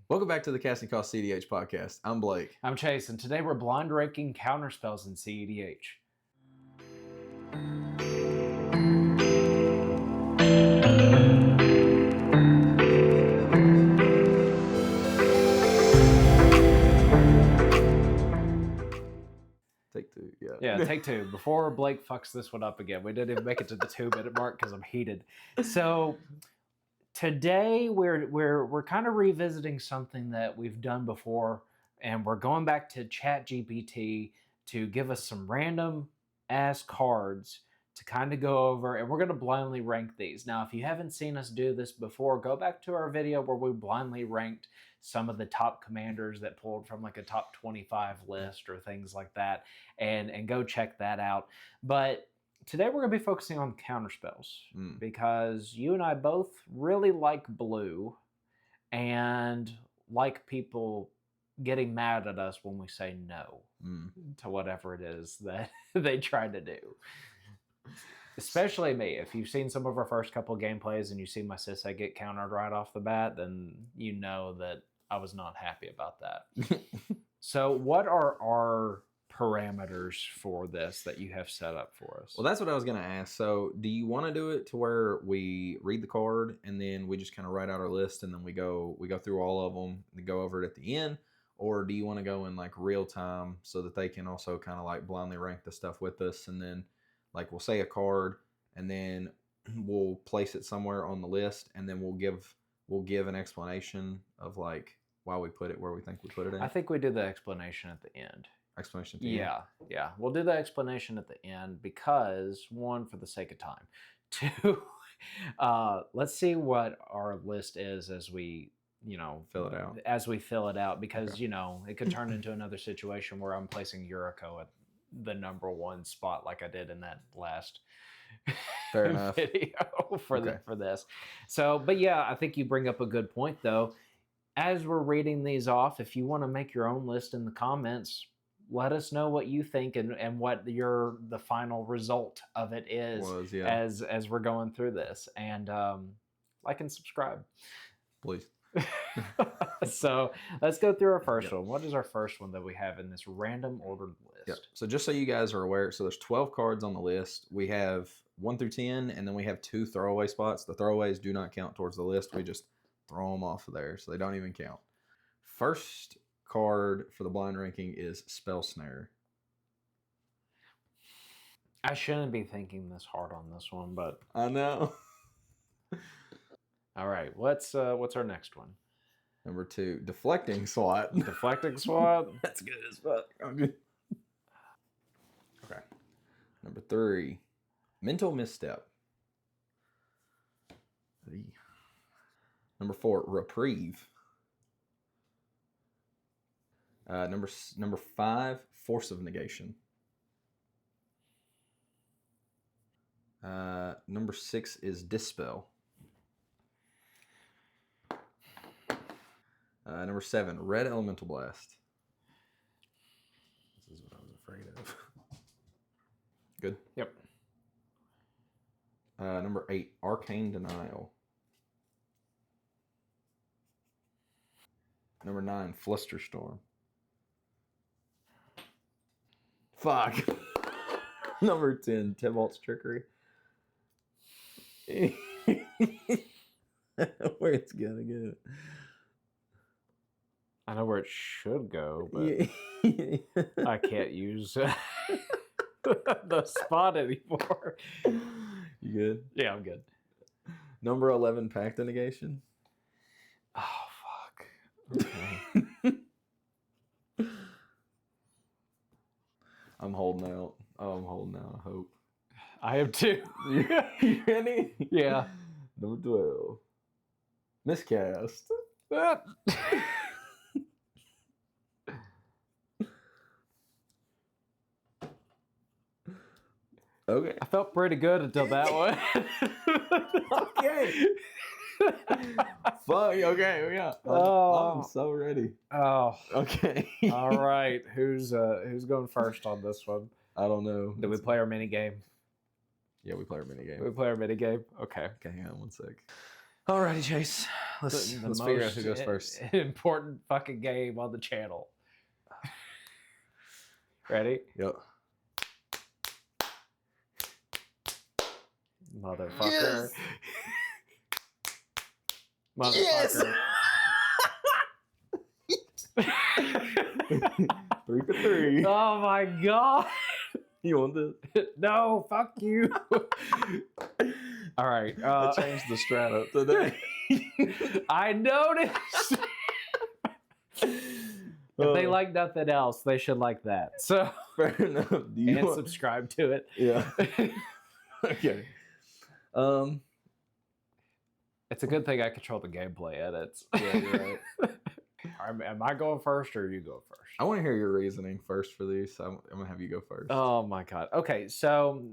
Welcome back to the Casting Call CEDH podcast. I'm Blake. I'm Chase, and today we're blind ranking counterspells in cEDH. Take two, Yeah, take two. Before Blake fucks this one up again. We didn't even make it to the 2-minute mark because I'm heated. So today we're kind of revisiting something that we've done before, and we're going back to ChatGPT to give us some random ass cards to kind of go over, and we're going to blindly rank these. Now, if you haven't seen us do this before, go back to our video where we blindly ranked some of the top commanders that pulled from like a top 25 list or things like that, and go check that out. But today we're going to be focusing on counterspells because you and I both really like blue and like people getting mad at us when we say no to whatever it is that they try to do. Especially me. If you've seen some of our first couple gameplays and you see my Sisay get countered right off the bat, then you know that I was not happy about that. So what are our parameters for this that you have set up for us? Well, that's what I was going to ask. So do you want to do it to where we read the card and then we just kind of write out our list and then we go through all of them and go over it at the end? Or do you want to go in like real time so that they can also kind of like blindly rank the stuff with us, and then like we'll say a card and then we'll place it somewhere on the list and then we'll give an explanation of like why we put it where we think we put it in? I think we did the explanation at the end. Explanation at the end? Yeah. We'll do the explanation at the end because, one, for the sake of time. Two, let's see what our list is as we fill it out. As we fill it out, because it could turn into another situation where I'm placing Yuriko at the number one spot like I did in that last Fair enough. video for this. So, but yeah, I think you bring up a good point though. As we're reading these off, if you want to make your own list in the comments, let us know what you think and what the final result of it is as we're going through this. And like and subscribe. Please. So let's go through our first one. What is our first one that we have in this random ordered list? Yep. So just so you guys are aware, so there's 12 cards on the list. We have 1 through 10, and then we have 2 throwaway spots. The throwaways do not count towards the list. We just throw them off of there, so they don't even count. First card for the blind ranking is Spell Snare. I shouldn't be thinking this hard on this one, but I know. All right, what's our next one? Number 2, Deflecting Swat. Deflecting Swat? That's good as fuck. Okay. Number 3, Mental Misstep. Number 4, Reprieve. Number 5, Force of Negation. Number 6 is Dispel. Number 7, Red Elemental Blast. This is what I was afraid of. Good? Yep. Number 8, Arcane Denial. Number 9, Flusterstorm. Fuck. Number 10, Tybalt's Trickery. Where it's gonna go. I know where it should go, but I can't use the spot anymore. You good? Yeah, I'm good. Number 11, Pact of Negation. Oh, fuck. Okay. I'm holding out. Oh, I'm holding out hope. I am too. You ready? Yeah. Number 12, Miscast. Okay. I felt pretty good until that one. Okay. Fuck. Okay. Yeah. I'm so ready. Oh. Okay. All right. Who's going first on this one? I don't know. Did we play our mini game? Yeah, we play our mini game. We play our mini game. Okay. Okay. Hang on one sec. Alrighty, Chase. Let's figure out who goes first. Important fucking game on the channel. Ready? Yep. Motherfucker. Yes! Motherfucker. Yes! 3 for 3. Oh my god. You want this? No, fuck you. All right. I changed the strat up today. I noticed. If they like nothing else, they should like that. So fair enough. And subscribe to it. Yeah. Okay. It's a good thing I control the gameplay edits. Yeah, you're right. Am I going first or you go first? I want to hear your reasoning first for these. So I'm gonna have you go first. Oh my god. Okay, so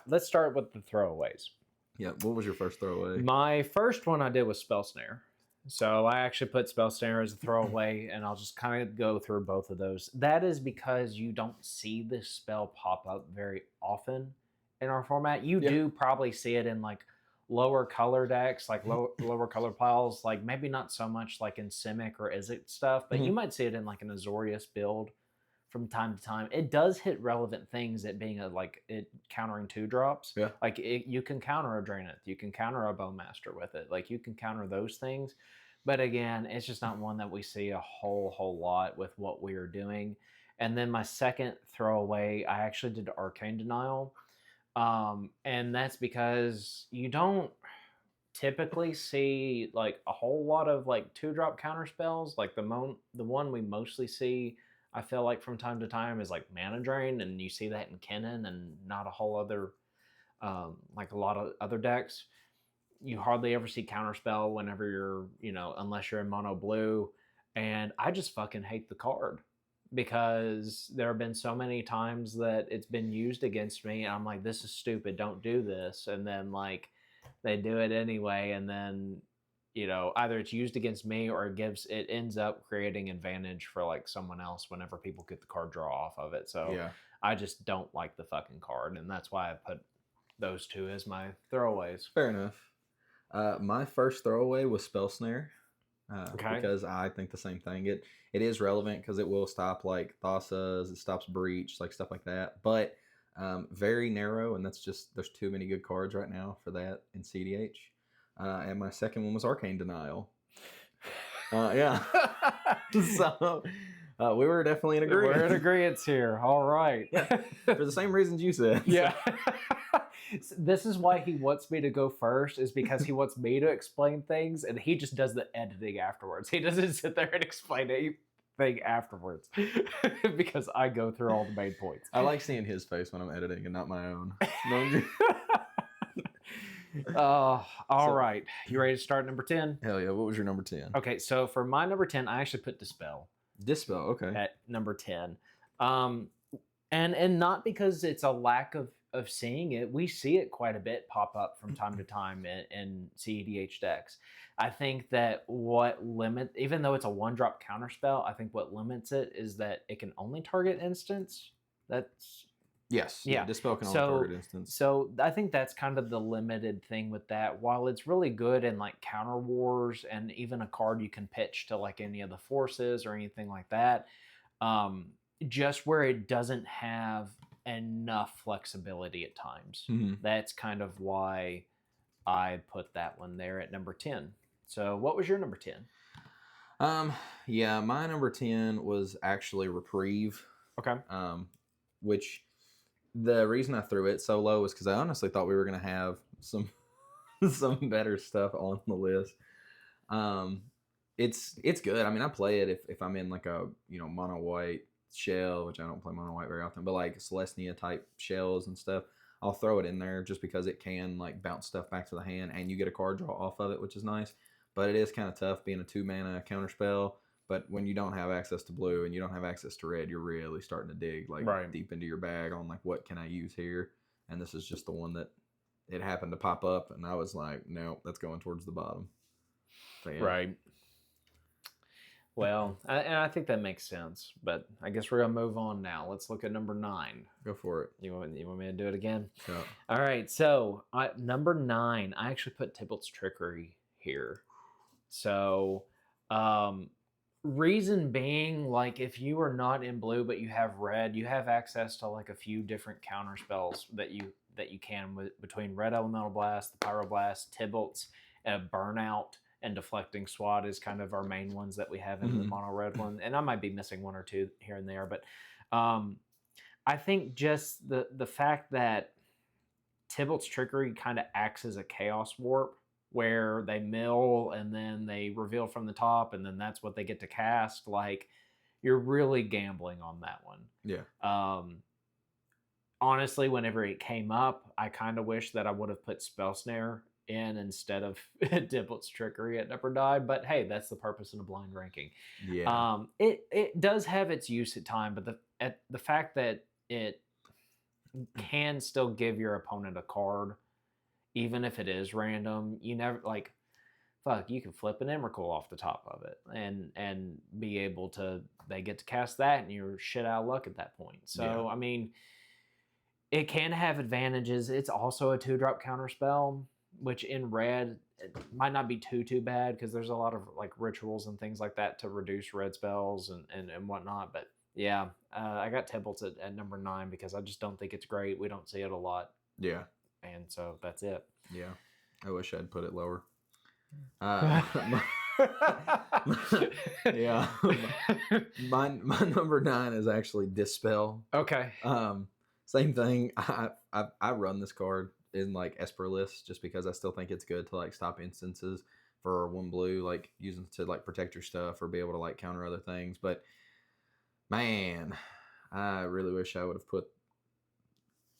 let's start with the throwaways. Yeah. What was your first throwaway? My first one I did was Spell Snare. So I actually put Spell Snare as a throwaway, and I'll just kind of go through both of those. That is because you don't see this spell pop up very often in our format. You do probably see it in like lower color decks, like lower color piles, like maybe not so much like in Simic or Izzet stuff, but you might see it in like an Azorius build from time to time. It does hit relevant things at being it countering 2-drops. Yeah. Like you can counter a Draenith, you can counter a Bowmaster with it. Like you can counter those things. But again, it's just not one that we see a whole lot with what we are doing. And then my second throwaway, I actually did Arcane Denial. And that's because you don't typically see like a whole lot of like 2-drop counter spells. Like the one we mostly see, I feel like from time to time, is like Mana Drain, and you see that in Kennen and not a whole other like a lot of other decks. You hardly ever see Counterspell whenever you're, unless you're in mono blue. And I just fucking hate the card because there have been so many times that it's been used against me. And I'm like, this is stupid. Don't do this. And then like they do it anyway. And then, either it's used against me or it ends up creating advantage for like someone else whenever people get the card draw off of it. So yeah. I just don't like the fucking card. And that's why I put those two as my throwaways. Fair enough. My first throwaway was Spell Snare, because I think the same thing. It is relevant because it will stop like Thassa's, it stops Breach, like stuff like that. But very narrow, and that's just there's too many good cards right now for that in cEDH. And my second one was Arcane Denial. Yeah. So we were definitely in agreement. We're in agreement here. All right. Yeah. For the same reasons you said. Yeah. This is why he wants me to go first, is because he wants me to explain things, and he just does the editing afterwards. He doesn't sit there and explain anything afterwards because I go through all the main points. I like seeing his face when I'm editing and not my own. All right. You ready to start number 10? Hell yeah. What was your number 10? Okay, so for my number 10, I actually put Dispel. Dispel, okay. At number 10. And not because it's a lack of seeing it. We see it quite a bit pop up from time to time in cEDH decks. I think that even though it's a 1-drop counter spell, I think what limits it is that it can only target instants. Yes. Yeah. Dispel can only target instants. So I think that's kind of the limited thing with that. While it's really good in like Counter Wars and even a card you can pitch to like any of the forces or anything like that, just where it doesn't have enough flexibility at times. Mm-hmm. That's kind of why I put that one there at number 10. So what was your number 10? Yeah, my number 10 was actually Reprieve. Okay. Which the reason I threw it so low was because I honestly thought we were going to have some better stuff on the list. It's good. I mean, I play it if I'm in like a mono white shell, which I don't play mono white very often, but like Celestia type shells and stuff, I'll throw it in there just because it can like bounce stuff back to the hand and you get a card draw off of it, which is nice. But it is kind of tough being a 2-mana counter spell. But when you don't have access to blue and you don't have access to red, you're really starting to dig deep into your bag on like, what can I use here? And this is just the one that it happened to pop up, and I was like, no, that's going towards the bottom. So, yeah. Right. Well, and I think that makes sense, but I guess we're going to move on now. Let's look at number 9. Go for it. You want me to do it again? Yeah. All right, so number 9, I actually put Tybalt's Trickery here. So, reason being, like, if you are not in blue but you have red, you have access to like a few different counter spells that you can between red elemental blast, the pyroblast, Tybalt's, burnout, and deflecting swat is kind of our main ones that we have in the mono red one. And I might be missing one or two here and there, but I think just the fact that Tybalt's trickery kind of acts as a chaos warp, where they mill and then they reveal from the top and then that's what they get to cast. Like, you're really gambling on that one. Yeah. Honestly, whenever it came up, I kind of wish that I would have put Spell Snare in instead of Tybalt's trickery at number 9. But hey, that's the purpose in a blind ranking. Yeah. It does have its use at time, but the fact that it can still give your opponent a card, even if it is random, you never, like, fuck, you can flip an Emrakul off the top of it and be able to, they get to cast that and you're shit out of luck at that point. So, yeah. I mean, it can have advantages. It's also a 2-drop counter spell, which in red, it might not be too bad because there's a lot of like rituals and things like that to reduce red spells and whatnot. But yeah, I got Tybalt's at number 9 because I just don't think it's great. We don't see it a lot. Yeah. And so that's it. Yeah. I wish I'd put it lower. Yeah. My number 9 is actually Dispel. Okay. Same thing. I run this card in like Esper lists just because I still think it's good to like stop instances for 1 blue, like using it to like protect your stuff or be able to like counter other things. But man, I really wish I would have put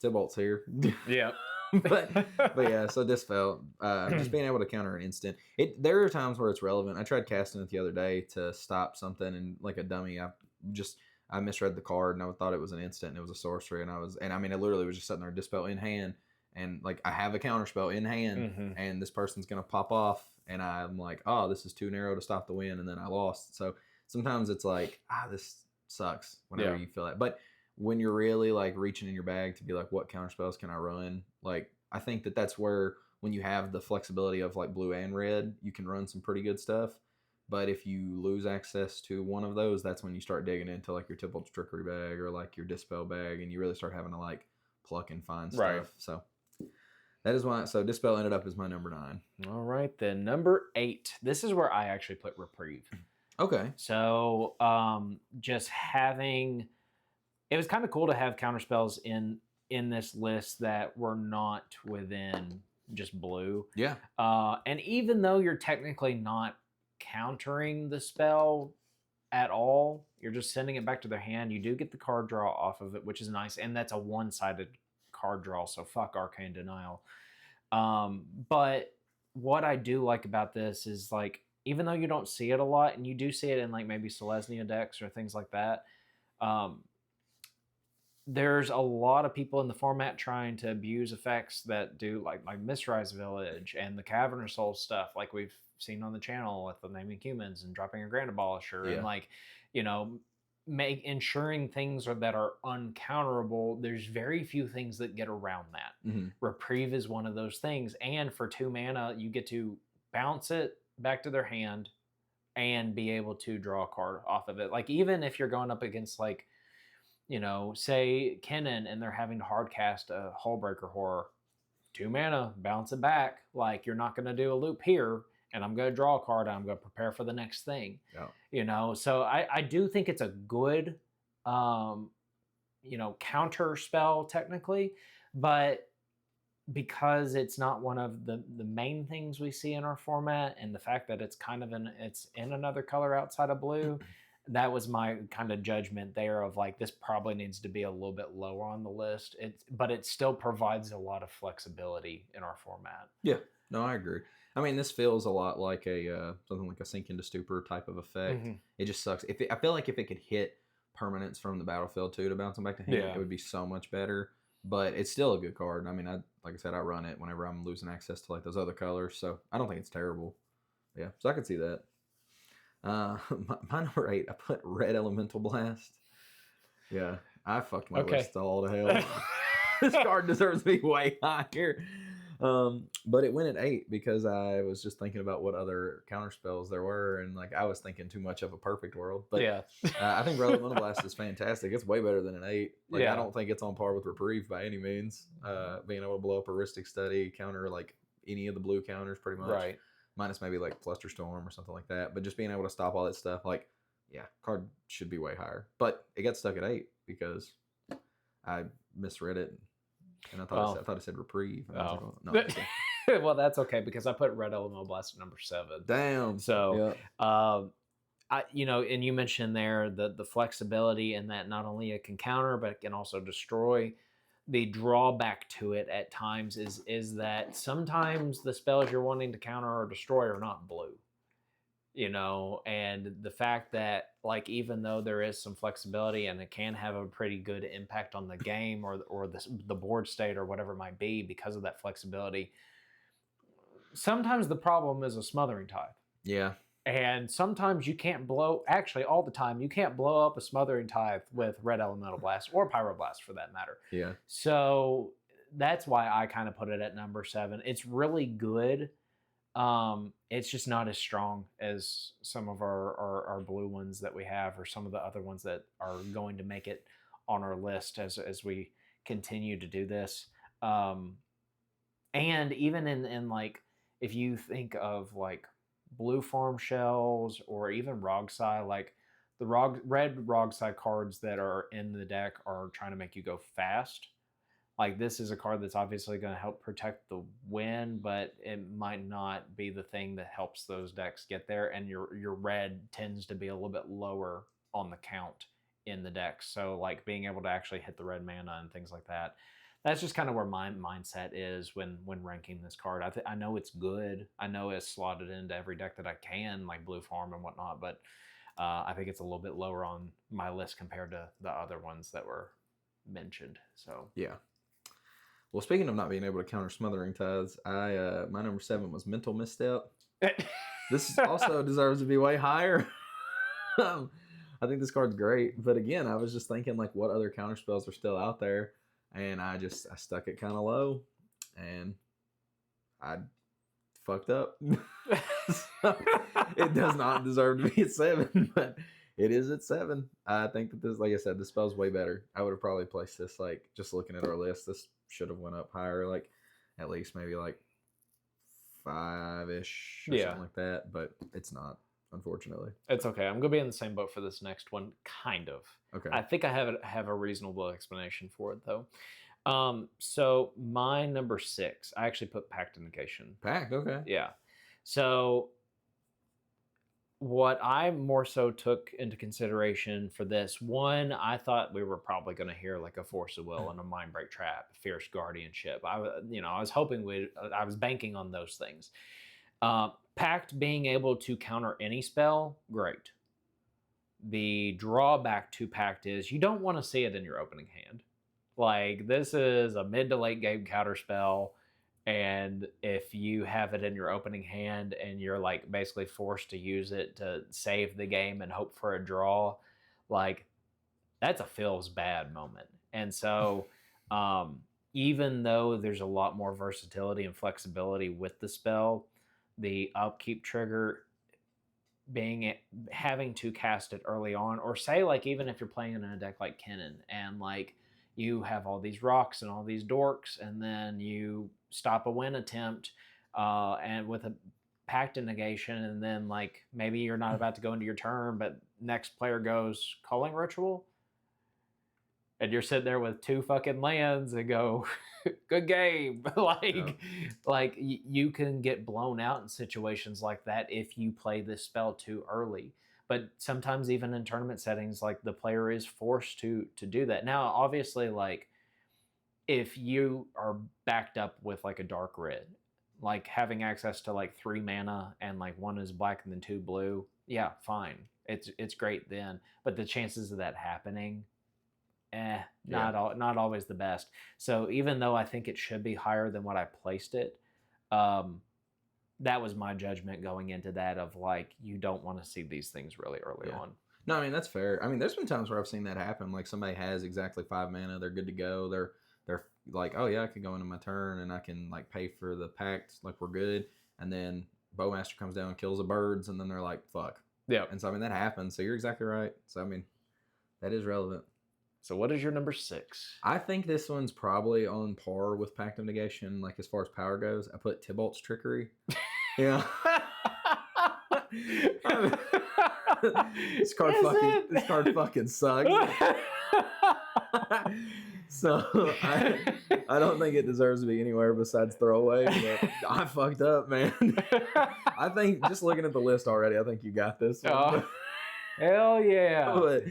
Tybalt's here. Yeah. but yeah, so Dispel, just being able to counter an instant. There are times where it's relevant. I tried casting it the other day to stop something, and like a dummy, I misread the card and I thought it was an instant and it was a sorcery, and I mean, it literally was just sitting there, Dispel in hand, and like I have a counter spell in hand, and this person's gonna pop off, and I'm like, oh, this is too narrow to stop the win, and then I lost. So sometimes it's like, this sucks whenever you feel that, but when you're really like reaching in your bag to be like, what counter spells can I run? Like, I think that's where, when you have the flexibility of like blue and red, you can run some pretty good stuff. But if you lose access to one of those, that's when you start digging into like your Tybalt's trickery bag or like your Dispel bag, and you really start having to like pluck and find stuff. Right. So that is why. So Dispel ended up as my number 9. All right, then number 8. This is where I actually put Reprieve. Okay. So just having, it was kind of cool to have counterspells in this list that were not within just blue. Yeah. And even though you're technically not countering the spell at all, you're just sending it back to their hand, you do get the card draw off of it, which is nice. And that's a one-sided card draw, so fuck Arcane Denial. But what I do like about this is, like, even though you don't see it a lot, and you do see it in like maybe Selesnya decks or things like that, there's a lot of people in the format trying to abuse effects that do like Mistrise Village and the Cavernous Soul stuff, like we've seen on the channel with the Naming Humans and dropping a Grand Abolisher, and like, you know, ensuring things that are uncounterable. There's very few things that get around that. Reprieve is one of those things, and for 2 mana, you get to bounce it back to their hand and be able to draw a card off of it. Like, even if you're going up against, like, you know, say Kennen and they're having to hard cast a Hullbreaker Horror, 2 mana, bounce it back. Like, you're not going to do a loop here, and I'm going to draw a card, and I'm going to prepare for the next thing. Yeah. You know, so I do think it's a good, you know, counter spell technically, but because it's not one of the main things we see in our format, and the fact that it's kind of it's in another color outside of blue, that was my kind of judgment there of like, this probably needs to be a little bit lower on the list. But it still provides a lot of flexibility in our format. Yeah, no, I agree. I mean, this feels a lot like a something like a Sink into Stupor type of effect. It just sucks. I feel like if it could hit permanents from the battlefield too to bounce them back to hand, it would be so much better. But it's still a good card. I mean, like I said, I run it whenever I'm losing access to like those other colors, so I don't think it's terrible. Yeah, so I could see that. My number 8, I put Red Elemental Blast. Yeah, I fucked my list all to hell. This card deserves to be way higher. But it went at 8 because I was just thinking about what other counter spells there were, and like I was thinking too much of a perfect world. But Yeah. I think Relic Mana Blast is fantastic. It's way better than an 8. Like I Yeah. don't think it's on par with Reprieve by any means. Being able to blow up a Ristic Study, counter like any of the blue counters pretty much. Right. Minus maybe like Flusterstorm or something like that. But just being able to stop all that stuff, like, yeah, card should be way higher. But it got stuck at 8 because I misread it. And I thought it said Reprieve. And I was like, oh, no, okay. Well, that's okay because I put Red Elemental Blast at number 7. Damn. So, and you mentioned there the flexibility and that not only it can counter but it can also destroy. The drawback to it at times is that sometimes the spells you're wanting to counter or destroy are not blue. And the fact that, like, even though there is some flexibility and it can have a pretty good impact on the game or the board state or whatever it might be because of that flexibility, sometimes the problem is a Smothering Tithe. Yeah. And sometimes you can't actually all the time, you can't blow up a Smothering Tithe with Red Elemental Blast or Pyroblast for that matter. Yeah. So that's why I kind of put it at number 7. It's really good. It's just not as strong as some of our blue ones that we have or some of the other ones that are going to make it on our list as we continue to do this. And even in like, if you think of like blue farm shells or even Rogsai, like the red Rogsai cards that are in the deck are trying to make you go fast. Like, this is a card that's obviously going to help protect the win, but it might not be the thing that helps those decks get there. And your red tends to be a little bit lower on the count in the deck. So, like, being able to actually hit the red mana and things like that, that's just kind of where my mindset is when ranking this card. I know it's good. I know it's slotted into every deck that I can, like Blue Farm and whatnot, but I think it's a little bit lower on my list compared to the other ones that were mentioned. So, yeah. Well, speaking of not being able to counter Smothering Tithes, my number 7 was Mental Misstep. This also deserves to be way higher. I think this card's great, but again, I was just thinking like what other counter spells are still out there, and I stuck it kind of low, and I fucked up. So, it does not deserve to be at 7, but it is at 7. I think that this, like I said, this spell's way better. I would have probably placed this, like, just looking at our list, this should have went up higher, like at least maybe like 5-ish or something like that, but it's not, unfortunately. It's okay. I'm gonna be in the same boat for this next one, kind of. Okay. I think I have a reasonable explanation for it though. So my number 6, I actually put Pact Negation. Pact, okay. Yeah. So what I more so took into consideration for this one, I thought we were probably going to hear like a Force of Will and a Mindbreak Trap, Fierce Guardianship. I was hoping I was banking on those things. Pact being able to counter any spell, great. The drawback to Pact is you don't want to see it in your opening hand. Like, this is a mid to late game counter spell. And if you have it in your opening hand and you're like basically forced to use it to save the game and hope for a draw, like, that's a feels bad moment. And so even though there's a lot more versatility and flexibility with the spell, the upkeep trigger having to cast it early on, or say like even if you're playing in a deck like Kennen and like you have all these rocks and all these dorks, and then you stop a win attempt and with a Pact Negation, and then like maybe you're not about to go into your turn, but next player goes Culling Ritual, and you're sitting there with 2 fucking lands and go, good game. Like you can get blown out in situations like that if you play this spell too early. But sometimes even in tournament settings, like the player is forced to do that. Now, obviously, like if you are backed up with like a dark red, like having access to like 3 mana and like 1 is black and then 2 blue, yeah, fine. It's great then. But the chances of that happening, not always the best. So even though I think it should be higher than what I placed it, that was my judgment going into that of like, you don't want to see these things really early on. No, I mean, that's fair. I mean, there's been times where I've seen that happen. Like somebody has exactly 5 mana, they're good to go. They're like, oh yeah, I could go into my turn and I can like pay for the pact, like we're good. And then Bowmaster comes down and kills the birds, and then they're like, fuck. Yeah. And so I mean that happens. So you're exactly right. So I mean, that is relevant. So what is your number 6? I think this one's probably on par with Pact of Negation, like as far as power goes. I put Tybalt's Trickery. Yeah. This card fucking sucks. So I don't think it deserves to be anywhere besides throwaway, but I fucked up, man. I think just looking at the list already, I think you got this one. Oh, hell yeah. But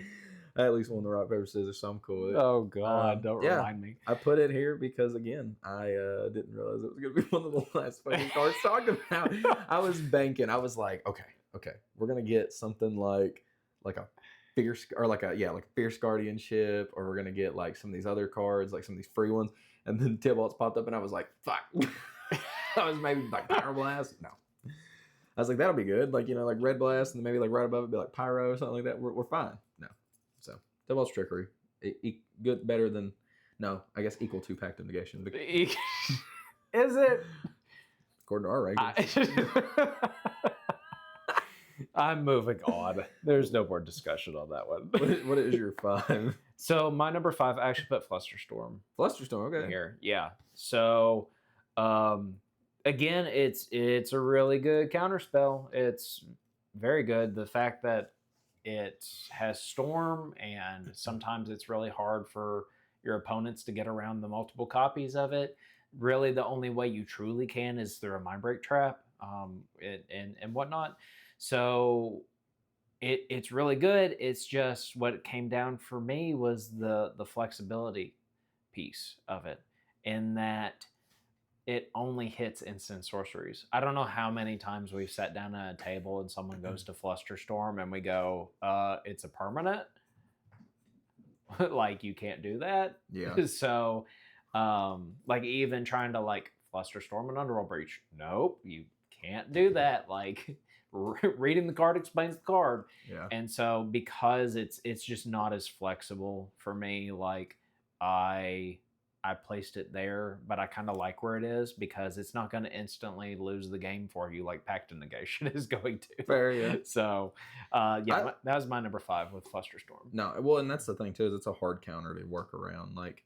I at least won the rock, paper, scissors, so I'm cool with it. Oh God, don't remind me. I put it here because again, I didn't realize it was gonna be one of the last fucking cards talked about. I was banking. I was like, okay, we're gonna get something like a fierce or like a fierce guardianship, or we're gonna get like some of these other cards, like some of these free ones. And then Tybalt's popped up, and I was like, fuck. I was maybe like Pyro Blast. No. I was like, that'll be good. Like, like Red Blast, and then maybe like right above it be like Pyro or something like that. We're fine. No. So Tybalt's Trickery. Good, better than, no, I guess equal to Pact of Negation. Is it? According to our rankings. I'm moving on. There's no more discussion on that one. What is your 5? So my number 5, I actually put Flusterstorm. Flusterstorm, okay. Here, yeah. So, again, it's a really good counterspell. It's very good. The fact that it has Storm, and sometimes it's really hard for your opponents to get around the multiple copies of it. Really, the only way you truly can is through a Mindbreak Trap, and whatnot. So it's really good. It's just what it came down for me was the flexibility piece of it, in that it only hits instant sorceries. I don't know how many times we've sat down at a table and someone goes to Flusterstorm and we go, it's a permanent. Like, you can't do that. Yeah. So, like, even trying to like Flusterstorm and Underworld Breach. Nope, you can't do that. Like, reading the card explains the card. Yeah. And so because it's just not as flexible for me, like I placed it there, but I kind of like where it is because it's not going to instantly lose the game for you like Pact of Negation is going to. Fair, yeah. So, that was my number 5 with Flusterstorm. No, well, and that's the thing too, is it's a hard counter to work around. Like,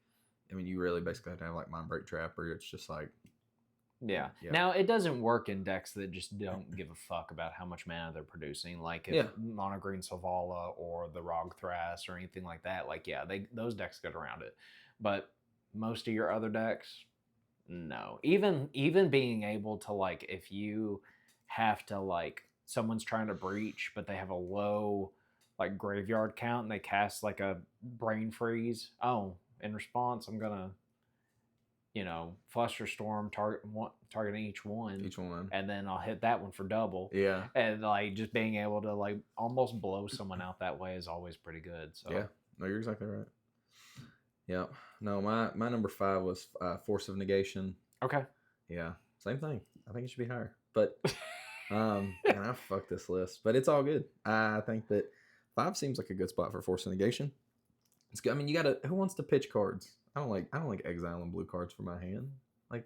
I mean, you really basically have to have like Mindbreak Trap, or it's just like, yeah. Now, it doesn't work in decks that just don't give a fuck about how much mana they're producing. Like if Mono Green Selvala or the Rog Thras or anything like that. Like, those decks get around it. But most of your other decks, no. Even being able to, like, if you have to, like, someone's trying to breach, but they have a low, like, graveyard count and they cast, like, a Brain Freeze. Oh, in response, I'm going to, Flusterstorm, targeting each one, and then I'll hit that one for double. Yeah. And like just being able to like almost blow someone out that way is always pretty good. So yeah, no, you're exactly right. Yeah, no, my number 5 was Force of Negation. Okay. Yeah, same thing. I think it should be higher, but and I fucked this list, but it's all good. I think that 5 seems like a good spot for Force of Negation. It's good. I mean, you gotta. Who wants to pitch cards? I don't like exiling blue cards from my hand. Like,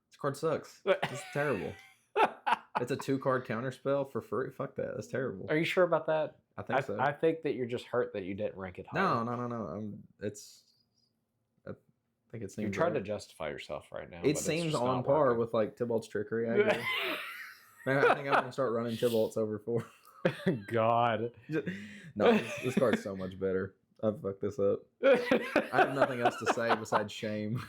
this card sucks. It's terrible. It's a 2-card counterspell for free. Fuck that. That's terrible. Are you sure about that? I think so. I think that you're just hurt that you didn't rank it higher. No. I think it seems. You're trying to justify yourself right now. It seems on par with like Tybalt's Trickery. I agree. I think I'm gonna start running Tybalt's over 4. God. No, this card's so much better. I've fucked this up. I have nothing else to say besides shame.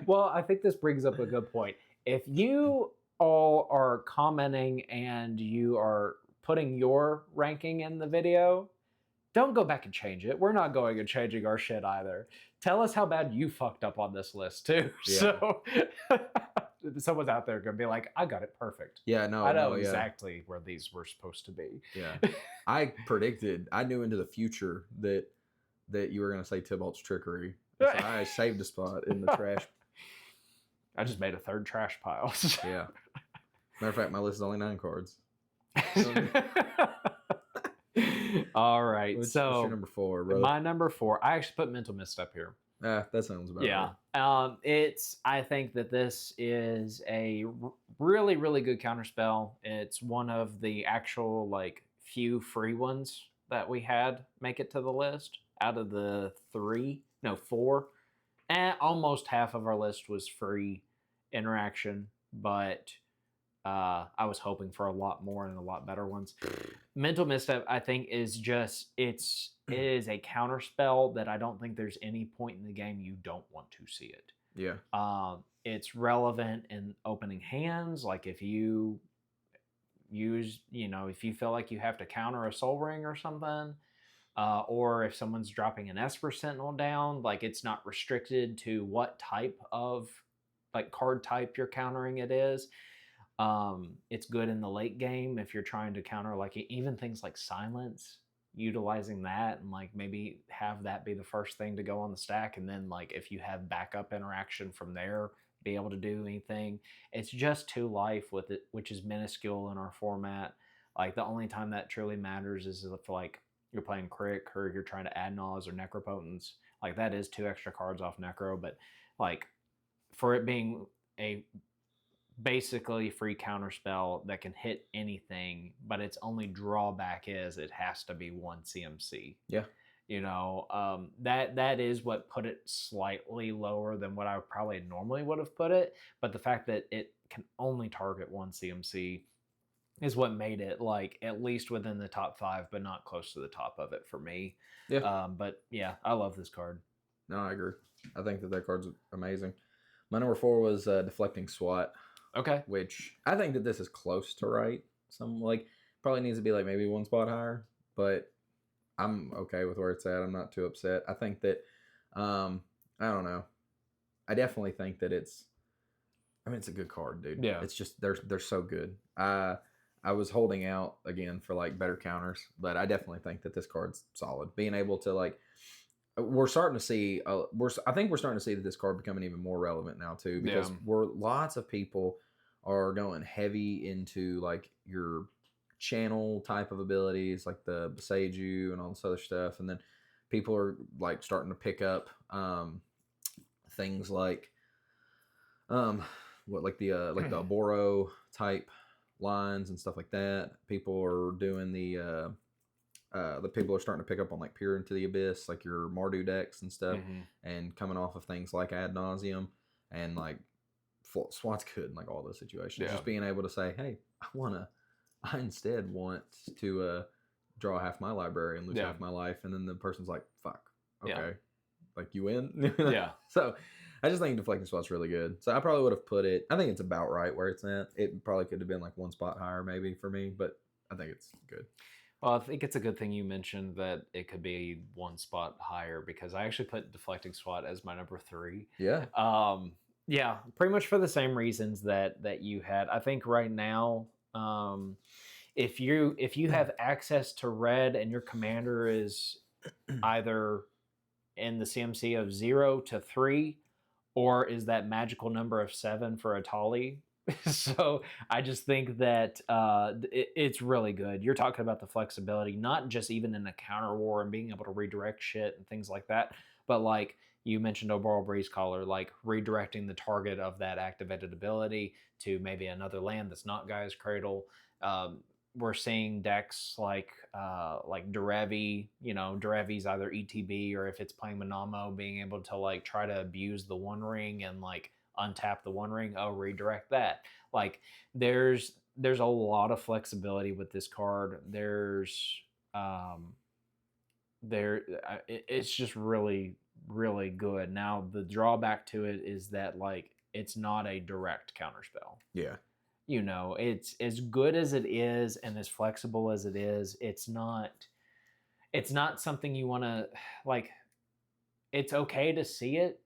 Well, I think this brings up a good point. If you all are commenting and you are putting your ranking in the video, don't go back and change it. We're not going and changing our shit either. Tell us how bad you fucked up on this list too. Yeah. So someone's out there gonna be like, I got it perfect. Yeah, no, I know exactly where these were supposed to be. Yeah. I knew into the future that you were gonna say Tybalt's Trickery. So I saved a spot in the trash. I just made a 3rd trash pile. Yeah. Matter of fact, my list is only 9 cards. All right. What's so your number 4, bro? My number 4, I actually put Mental Mist up here. That sounds about Yeah. right. I think that this is a really, really good counterspell. It's one of the actual like few free ones that we had make it to the list out of the three, no, four. And almost half of our list was free interaction, but I was hoping for a lot more and a lot better ones. Mental Misstep, I think, is just it is a counter spell that I don't think there's any point in the game you don't want to see it. Yeah. It's relevant in opening hands, like if you if you feel like you have to counter a Soul Ring or something, or if someone's dropping an Esper Sentinel down, like it's not restricted to what type of like card type you're countering it is. It's good in the late game if you're trying to counter like even things like silence, utilizing that and like maybe have that be the first thing to go on the stack, and then like if you have backup interaction from there, be able to do anything. It's just 2 life with it, which is minuscule in our format. Like the only time that truly matters is if like you're playing Crick or you're trying to add Nas or Necropotence. Like that is 2 extra cards off Necro, but like for it being a basically free counter spell that can hit anything, but its only drawback is it has to be 1 CMC. Yeah. That is what put it slightly lower than what I probably normally would have put it, but the fact that it can only target 1 CMC is what made it like at least within the top 5, but not close to the top of it for me. Yeah. But yeah, I love this card. No, I agree. I think that card's amazing. My number 4 was Deflecting Swat. Okay. Which I think that this is close to right. Some like probably needs to be like maybe 1 spot higher, but I'm okay with where it's at. I'm not too upset. I think that I don't know. I definitely think that it's a good card, dude. Yeah. It's just they're so good. I was holding out again for like better counters, but I definitely think that this card's solid. Being able to like we're starting to see I think we're starting to see that this card becoming even more relevant now too, because lots of people are going heavy into like your channel type of abilities like the Beseiju and all this other stuff, and then people are like starting to pick up things like what like the Oboro type lines and stuff like that. People are doing the people are starting to pick up on like Peer into the Abyss, like your Mardu decks and stuff, and coming off of things like Ad Nauseum and like SWAT's good in like all those situations. Just being able to say, hey, I instead want to draw half my library and lose half my life, and then the person's like, fuck, okay, like you win. So I just think Deflecting Swat's really good. So I probably would have put it, I think it's about right where it's at. It probably could have been like 1 spot higher maybe for me, but I think it's good. Well, I think it's a good thing you mentioned that it could be 1 spot higher, because I actually put Deflecting Swat as my number 3. Yeah. Yeah, pretty much for the same reasons that you had. I think right now, if you have access to red and your commander is either in the CMC of 0 to 3, or is that magical number of 7 for a Tali. So I just think that it's really good. You're talking about the flexibility, not just even in a counter war and being able to redirect shit and things like that, but like you mentioned Oboro Breeze Caller, like redirecting the target of that activated ability to maybe another land that's not Gaia's Cradle. We're seeing decks like Derevi, Derevi's either ETB, or if it's playing Manamo, being able to like try to abuse the One Ring and like untap the One Ring, redirect that. Like there's a lot of flexibility with this card. It's just really, really good. Now the drawback to it is that like it's not a direct counterspell. Yeah. It's as good as it is and as flexible as it is, it's not something you want to like. It's okay to see it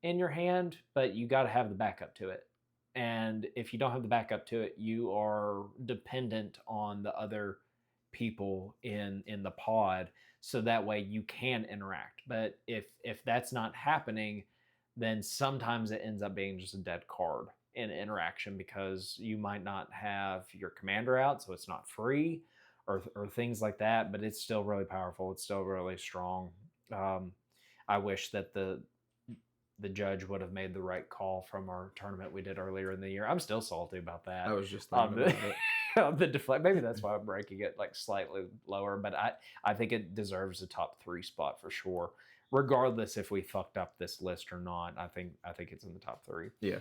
in your hand, but you got to have the backup to it. And if you don't have the backup to it, you are dependent on the other people in the pod, so that way you can interact. But if that's not happening, then sometimes it ends up being just a dead card in interaction, because you might not have your commander out, so it's not free, or things like that. But it's still really powerful. It's still really strong. I wish that the the judge would have made the right call from our tournament we did earlier in the year. I'm still salty about that. I was just thinking about it. The deflect. Maybe that's why I'm ranking it like slightly lower, but I think it deserves a top 3 spot for sure. Regardless if we fucked up this list or not, I think it's in the top 3. Yeah.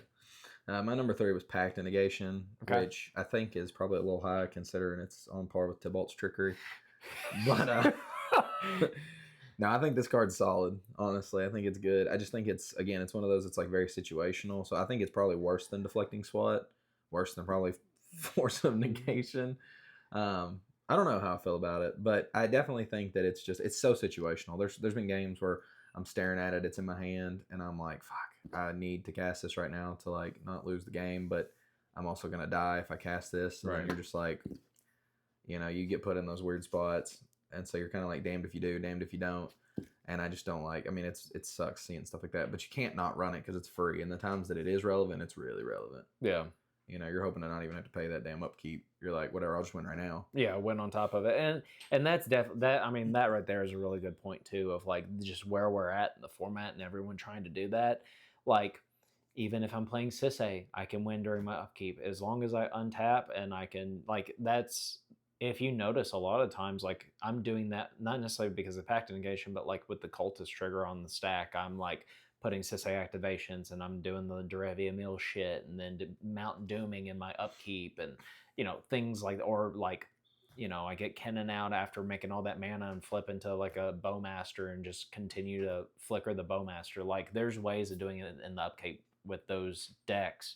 My number 3 was Pact and Negation, which I think is probably a little high considering it's on par with Tybalt's Trickery. But no, I think this card's solid. Honestly, I think it's good. I just think it's one of those. It's like very situational. So I think it's probably worse than Deflecting Swat, worse than probably Force of Negation. I don't know how I feel about it, but I definitely think that it's so situational. There's been games where I'm staring at it, it's in my hand, and I'm like, fuck, I need to cast this right now to like not lose the game, but I'm also gonna die if I cast this. And then you're just like, you get put in those weird spots, and so you're kind of like damned if you do, damned if you don't. And I just don't like. I mean, it sucks seeing stuff like that, but you can't not run it because it's free. And the times that it is relevant, it's really relevant. Yeah. You're hoping to not even have to pay that damn upkeep. You're like, whatever, I'll just win right now. Yeah, win on top of it. And that's that. I mean, that right there is a really good point too, of like just where we're at in the format and everyone trying to do that. Like, even if I'm playing cEDH, I can win during my upkeep as long as I untap, and I can, like, that's, if you notice a lot of times, like, I'm doing that not necessarily because of Pact Negation, but like with the Cultist trigger on the stack, I'm like putting cEDH activations, and I'm doing the Derevia Mill shit, and then Mountain Dooming in my upkeep, and things like, or like, I get Kennen out after making all that mana and flip into like a Bowmaster and just continue to flicker the Bowmaster. Like, there's ways of doing it in the upkeep with those decks,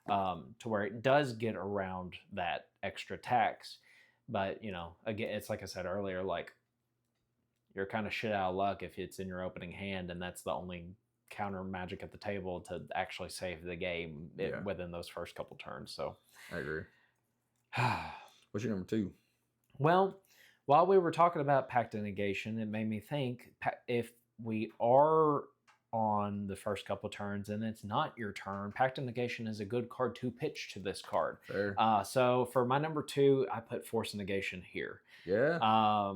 to where it does get around that extra tax. But again, it's like I said earlier, like, you're kind of shit out of luck if it's in your opening hand and that's the only counter magic at the table to actually save the game within those first couple turns. So I agree. What's your number 2? Well, while we were talking about Pact of Negation, it made me think, if we are on the first couple turns and it's not your turn, Pact of Negation is a good card to pitch to this card. Fair. So for my number 2, I put Force of Negation here. Yeah.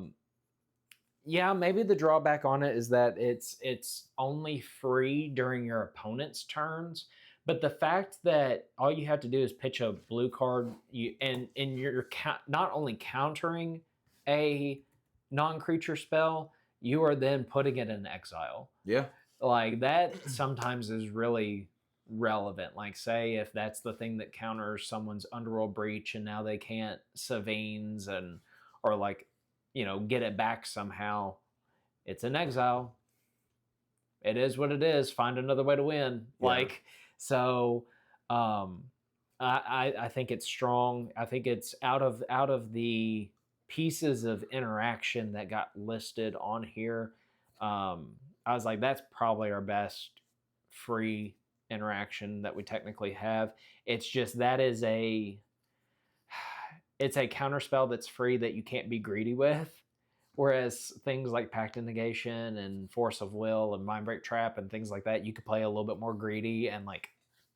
Yeah, maybe the drawback on it is that it's only free during your opponent's turns. But the fact that all you have to do is pitch a blue card, and you're not only countering a non-creature spell, you are then putting it in exile. Yeah. Like, that sometimes is really relevant. Like, say if that's the thing that counters someone's Underworld Breach and now they can't Savines or like, get it back somehow. It's in exile. It is what it is. Find another way to win. Yeah. Like, so I think it's strong. I think it's out of the pieces of interaction that got listed on here. I was like, that's probably our best free interaction that we technically have. It's just that it's a counterspell that's free that you can't be greedy with. Whereas things like Pact of Negation and Force of Will and Mindbreak Trap and things like that, you could play a little bit more greedy and like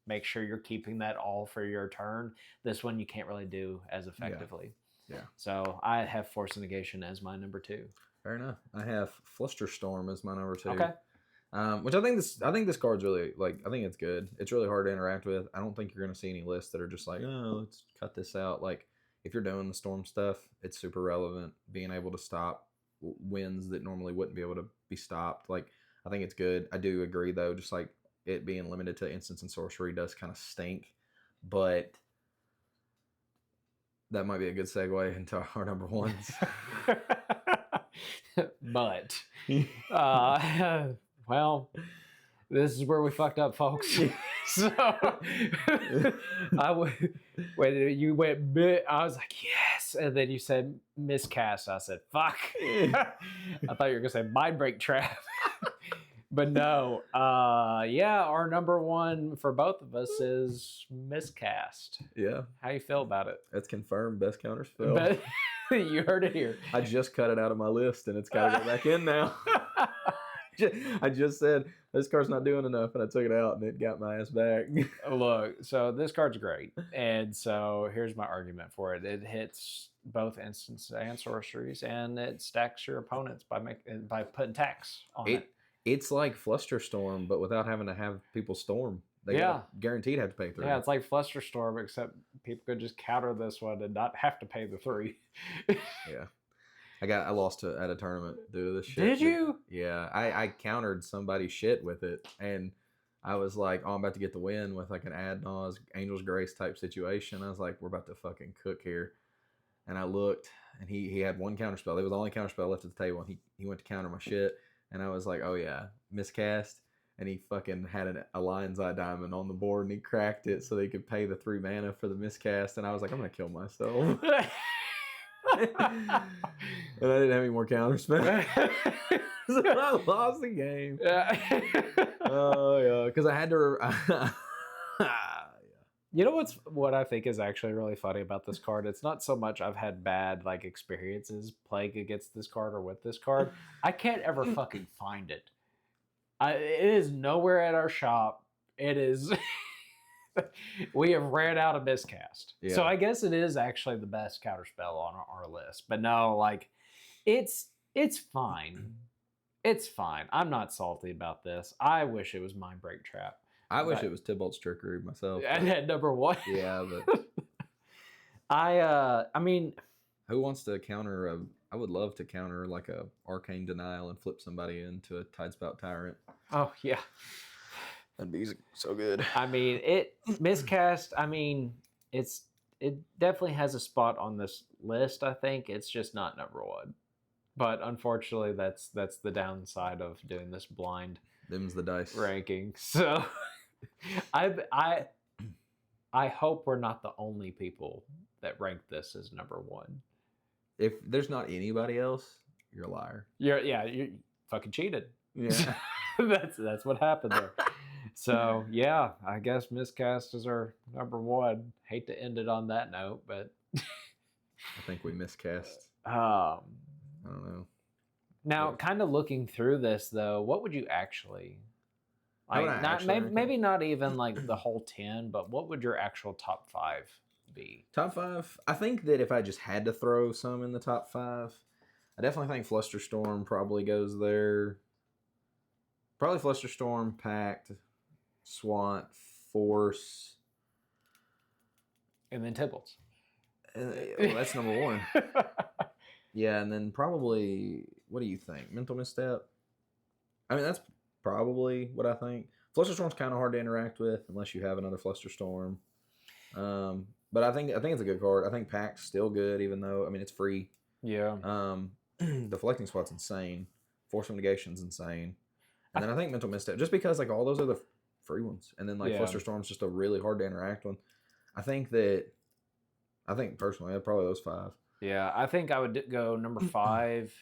make sure you're keeping that all for your turn. This one you can't really do as effectively. Yeah. So I have Force of Negation as my number 2. Fair enough. I have Flusterstorm as my number 2. Okay. Which I think this card's really, like, I think it's good. It's really hard to interact with. I don't think you're going to see any lists that are just like, oh, let's cut this out. Like, if you're doing the storm stuff, it's super relevant. Being able to stop wins that normally wouldn't be able to be stopped. Like, I think it's good. I do agree, though, just like it being limited to instants and sorcery does kind of stink. But that might be a good segue into our number 1s. But, well, this is where we fucked up, folks. So you went bit. I was like, yes, and then you said miscast. I said, fuck. I thought you were gonna say Mindbreak Trap. But no, our number 1 for both of us is miscast. Yeah. How you feel about it? That's confirmed best counterspell. You heard it here. I just cut it out of my list, and it's got to go back in now. I just said, this card's not doing enough, and I took it out, and it got my ass back. Look, so this card's great. And so here's my argument for it. It hits both instants and sorceries, and it stacks your opponents by putting tax on it. It's like Flusterstorm, but without having to have people storm. They guaranteed have to pay 3. Yeah, it's like Flusterstorm, except people could just counter this one and not have to pay the 3. Yeah. I lost at a tournament due to this shit. Did you? Yeah, I countered somebody's shit with it, and I was like, oh, I'm about to get the win with like an ad nause Angel's Grace type situation. I was like, we're about to fucking cook here. And I looked, and he had one counterspell. It was the only counterspell left at the table, and he went to counter my shit. And I was like, oh yeah, miscast. And he fucking had a Lion's Eye Diamond on the board, and he cracked it so they could pay the 3 mana for the miscast. And I was like, I'm going to kill myself. And I didn't have any more counterspell. So I lost the game. Oh, yeah. Because I had to... You know what I think is actually really funny about this card? It's not so much I've had bad like experiences playing against this card or with this card. I can't ever fucking find it. It is nowhere at our shop. It is... We have ran out of miscast. Yeah. So I guess it is actually the best counterspell on our list. But no, like, it's fine. It's fine. I'm not salty about this. I wish it was Mind Break Trap. I wish it was Tybalt's Trickery myself. I had number 1. Yeah, but I mean, who wants to counter I would love to counter like a Arcane Denial and flip somebody into a Tidespout Tyrant. Oh yeah. That'd be so good. I mean, miscast. I mean, it definitely has a spot on this list. I think it's just not number 1. But unfortunately, that's the downside of doing this blind. Them's the dice ranking. So, I hope we're not the only people that rank this as number 1. If there's not anybody else, you're a liar. You fucking cheated. Yeah, that's what happened there. So yeah, I guess miscast is our number 1. Hate to end it on that note, but I think we miscast. I don't know. Now, kind of looking through this though, what would you actually like? Maybe not even like the whole 10, but what would your actual top 5 be? Top 5. I think that if I just had to throw some in the top 5, I definitely think Flusterstorm probably goes there. Probably Flusterstorm, Pact, Swat, Force, and then Tybalt's. Well, that's number 1. Yeah, and then probably, what do you think? Mental Misstep? I mean, that's probably what I think. Flusterstorm's kind of hard to interact with unless you have another Flusterstorm. But I think it's a good card. I think Pact's still good, even though, I mean, it's free. Yeah. Deflecting Swat's insane. Force of Negation's insane. And then I think Mental Misstep, just because like all those are the free ones. And then like Flusterstorm's just a really hard to interact one. I think personally, probably those 5. Yeah, I think I would go number 5.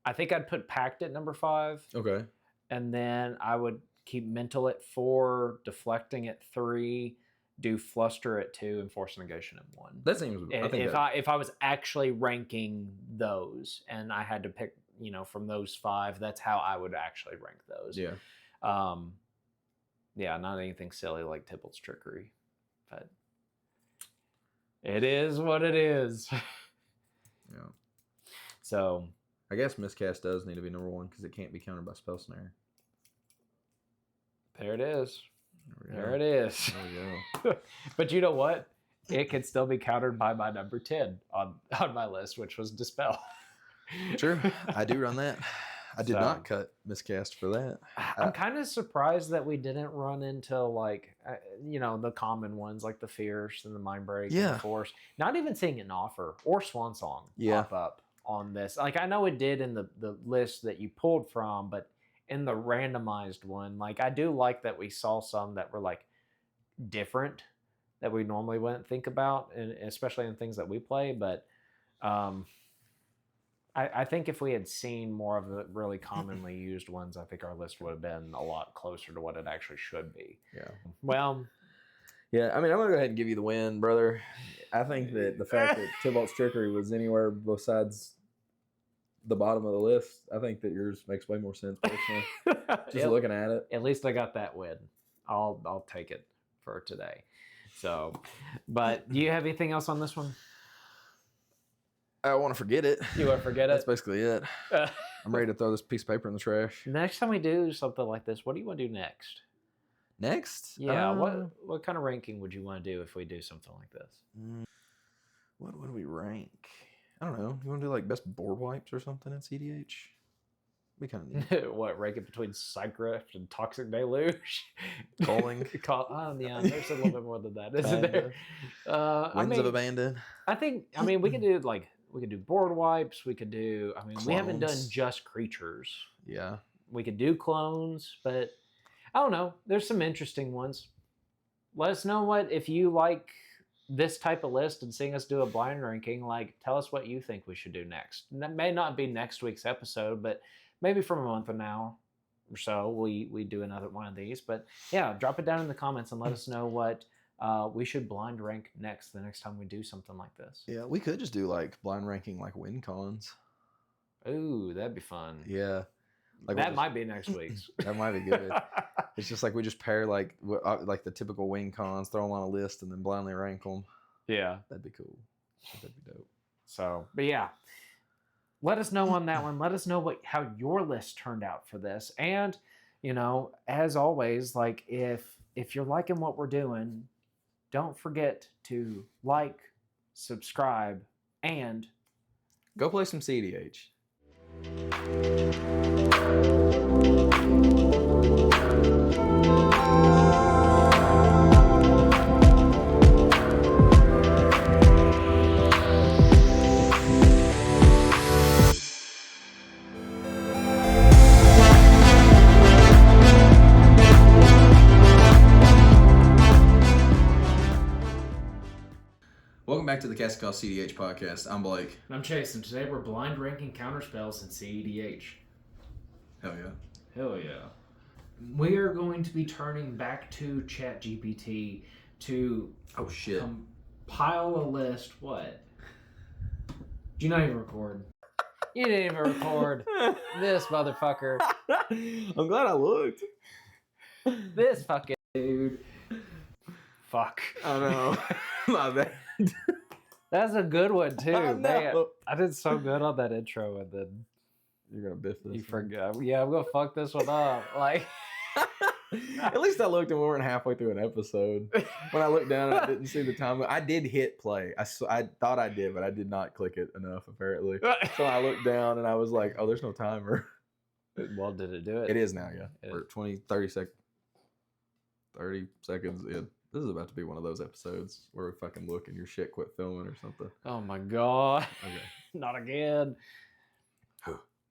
I think I'd put Pact at number 5. Okay. And then I would keep Mental at 4, Deflecting at 3, do Fluster at 2, and Force Negation at 1. That seems. If I was actually ranking those, and I had to pick, from those 5, that's how I would actually rank those. Yeah. Yeah, not anything silly like Tybalt's Trickery, but it is what it is. Yeah. So I guess Miscast does need to be number 1 because it can't be countered by Spell Snare. There it is. There it is. There we go. But you know what? It can still be countered by my number 10 on my list, which was Dispel. True. I do run that. I did not cut Miscast for that. I'm kind of surprised that we didn't run into like, the common ones like the Fierce and the Mind Break and the Force. Not even seeing an offer or Swan Song pop up on this. Like I know it did in the list that you pulled from, but in the randomized one, like I do like that we saw some that were like different that we normally wouldn't think about, and especially in things that we play. But I think if we had seen more of the really commonly used ones, I think our list would have been a lot closer to what it actually should be. Yeah. Well, yeah, I mean, I'm going to go ahead and give you the win, brother. I think that the fact that Tybalt's Trickery was anywhere besides the bottom of the list, I think that yours makes way more sense, personally. Just looking at it. At least I got that win. I'll take it for today. So, but do you have anything else on this one? I want to forget it. You want to forget That's it? basically it. I'm ready to throw this piece of paper in the trash. Next time we do something like this, what do you want to do next? Next? Yeah, what kind of ranking would you want to do if we do something like this? What would we rank? I don't know. You want to do like best board wipes or something in CEDH? Be kind of neat. What, rank it between Psychrift and Toxic Deluge? Calling. Yeah, there's a little bit more than that, isn't there? Winds of Abandon. I mean, we could do board wipes. We could do. I mean, we haven't done Clones. just creatures. Yeah. We could do clones, but I don't know. There's some interesting ones. Let us know if you like this type of list and seeing us do a blind ranking. Like, tell us what you think we should do next. And that may not be next week's episode, but maybe from a month from now or so, we do another one of these. But yeah, drop it down in the comments and let us know what we should blind rank next the next time we do something like this. Yeah, we could just do like blind ranking like win cons. Ooh, that'd be fun. Yeah. Like that might be next week's. That might be good. It's just like we just pair like the typical win cons, throw them on a list, and then blindly rank them. Yeah. That'd be cool. That'd be dope. So, but yeah. Let us know on that one. Let us know how your list turned out for this. And, as always, like if you're liking what we're doing, don't forget to like, subscribe, and go play some CEDH. Welcome back to the cEDH podcast. I'm Blake. And I'm Chase, and today we're blind ranking counterspells in cEDH. Hell yeah. Hell yeah. We are going to be turning back to ChatGPT to compile a list. What? Did you not even record? You didn't even record. This motherfucker. I'm glad I looked. This fucking dude. Fuck. I know. My bad. That's a good one too. I Man, I did so good on that intro, and then you're gonna biff this. You forgot. Yeah, I'm gonna fuck this one up. Like, at least I looked and we weren't halfway through an episode. When I looked down and I didn't see the time, I did hit play. I thought I did, but I did not click it enough apparently. So I looked down and I was like, "Oh, there's no timer." Well, did it do it? It is now. Yeah, we're 30 seconds in. This is about to be one of those episodes where we fucking look and your shit quit filming or something. Oh my god. Okay. Not again.